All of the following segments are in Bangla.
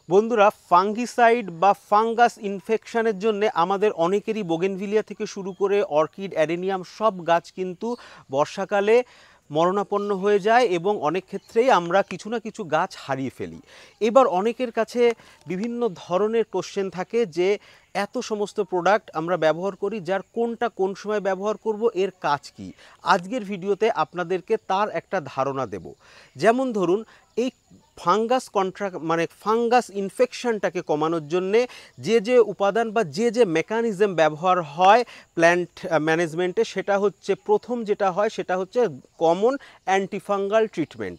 বন্ধুরা, ফাঙ্গিসাইড বা ফাঙ্গাস ইনফেকশনের জন্য আমাদের অনেকেরই বোগেনভিলিয়া থেকে শুরু করে অর্কিড, অ্যাডেনিয়াম সব গাছ কিন্তু বর্ষাকালে মরণাপন্ন হয়ে যায় এবং অনেক ক্ষেত্রেই আমরা কিছু না কিছু গাছ হারিয়ে ফেলি। এবার অনেকের কাছে বিভিন্ন ধরনের কোশ্চেন থাকে যে এত সমস্ত প্রোডাক্ট আমরা ব্যবহার করি, যার কোনটা কোন সময় ব্যবহার করব, এর কাজ কি। আজকের ভিডিওতে আপনাদেরকে তার একটা ধারণা দেব। যেমন ধরুন, এই ফাঙ্গাস ইনফেকশনটাকে কমানোর জন্যে যে উপাদান বা যে মেকানিজম ব্যবহার হয় প্ল্যান্ট ম্যানেজমেন্টে, সেটা হচ্ছে প্রথম যেটা হয় সেটা হচ্ছে কমন অ্যান্টিফাঙ্গাল ট্রিটমেন্ট।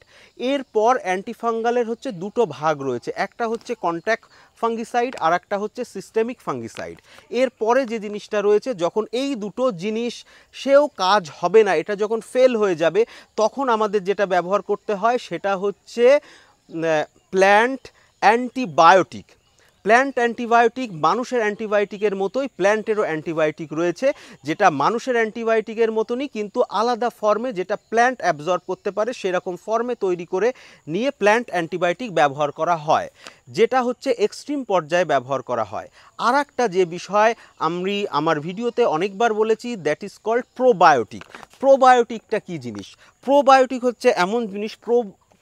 এরপর অ্যান্টিফাঙ্গালের হচ্ছে দুটো ভাগ রয়েছে, একটা হচ্ছে কন্ট্যাক্ট ফাঙ্গিসাইড আর একটা হচ্ছে সিস্টেমিক ফাঙ্গিসাইড। এরপরে যে জিনিসটা রয়েছে, যখন এই দুটো জিনিস সেও কাজ হবে না, এটা যখন ফেল হয়ে যাবে, তখন আমাদের যেটা ব্যবহার করতে হয় সেটা হচ্ছে প্ল্যান্ট অ্যান্টিবায়োটিক। প্ল্যান্ট অ্যান্টিবায়োটিক মানুষের অ্যান্টিবায়োটিকের মতোই প্ল্যান্টেরও অ্যান্টিবায়োটিক রয়েছে, যেটা মানুষের অ্যান্টিবায়োটিকের মতনই কিন্তু আলাদা ফর্মে, যেটা প্ল্যান্ট অ্যাবজর্ব করতে পারে সেরকম ফর্মে তৈরি করে নিয়ে প্ল্যান্ট অ্যান্টিবায়োটিক ব্যবহার করা হয়, যেটা হচ্ছে এক্সট্রিম পর্যায়ে ব্যবহার করা হয়। আর একটা যে বিষয় আমি আমার ভিডিওতে অনেকবার বলেছি, দ্যাট ইজ কল্ড প্রোবায়োটিক। প্রোবায়োটিকটা কী জিনিস? প্রোবায়োটিক হচ্ছে এমন জিনিস,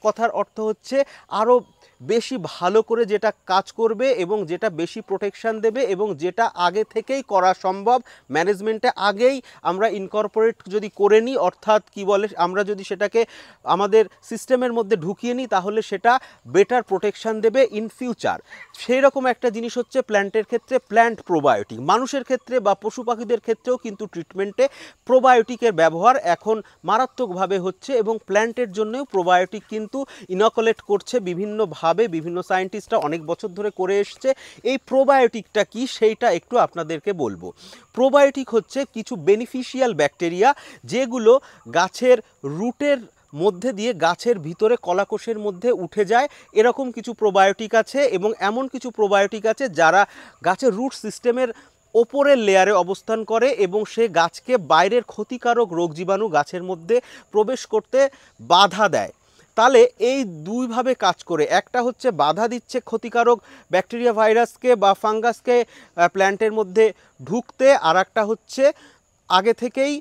কথার অর্থ হচ্ছে আরও বেশি ভালো করে যেটা কাজ করবে এবং যেটা বেশি প্রোটেকশান দেবে এবং যেটা আগে থেকেই করা সম্ভব, ম্যানেজমেন্টে আগেই আমরা ইনকর্পোরেট যদি করে নিই, অর্থাৎ কি বলে, আমরা যদি সেটাকে আমাদের সিস্টেমের মধ্যে ঢুকিয়ে নিই, তাহলে সেটা বেটার প্রোটেকশান দেবে ইন ফিউচার। সেই রকম একটা জিনিস হচ্ছে প্ল্যান্টের ক্ষেত্রে প্ল্যান্ট প্রোবায়োটিক। মানুষের ক্ষেত্রে বা পশু পাখিদের ক্ষেত্রেও কিন্তু ট্রিটমেন্টে প্রোবায়োটিকের ব্যবহার এখন মারাত্মকভাবে হচ্ছে এবং প্ল্যান্টের জন্যও প্রোবায়োটিক কিন্তু ইনকুলেট করছে বিভিন্নভাবে, বিভিন্ন সায়েন্টিস্টরা অনেক বছর ধরে করে এসছে। এই প্রোবায়োটিকটা কি সেইটা একটু আপনাদেরকে বলবো। প্রোবায়োটিক হচ্ছে কিছু বেনিফিশিয়াল ব্যাকটেরিয়া, যেগুলো গাছের রুটের মধ্যে দিয়ে গাছের ভিতরে কলাকোষের মধ্যে উঠে যায়, এরকম কিছু প্রোবায়োটিক আছে। এবং এমন কিছু প্রোবায়োটিক আছে যারা গাছের রুট সিস্টেমের ওপরের লেয়ারে অবস্থান করে এবং সে গাছকে বাইরের ক্ষতিকারক রোগ জীবাণু গাছের মধ্যে প্রবেশ করতে বাধা দেয়। তাহলে এই দুইভাবে কাজ করে, একটা হচ্ছে বাধা দিচ্ছে ক্ষতিকারক ব্যাকটেরিয়া ভাইরাসকে বা ফাঙ্গাসকে প্ল্যান্টের মধ্যে ঢুকতে, আর একটা হচ্ছে আগে থেকেই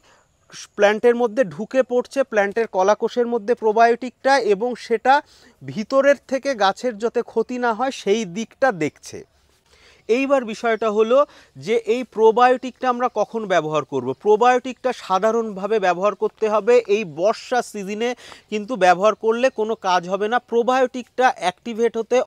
প্ল্যান্টের মধ্যে ঢুকে পড়ছে প্ল্যান্টের কলাকোষের মধ্যে প্রোবায়োটিকটা, এবং সেটা ভিতরের থেকে গাছের যাতে ক্ষতি না হয় সেই দিকটা দেখছে। এইবার বিষয়টা হলো যে এই প্রোবায়োটিকটা আমরা কখন ব্যবহার করব। প্রোবায়োটিকটা সাধারণভাবে ব্যবহার করতে হবে এই বর্ষা সিজনে, কিন্তু ব্যবহার করলে কোনো কাজ হবে না। প্রোবায়োটিকটা অ্যাক্টিভেট হতে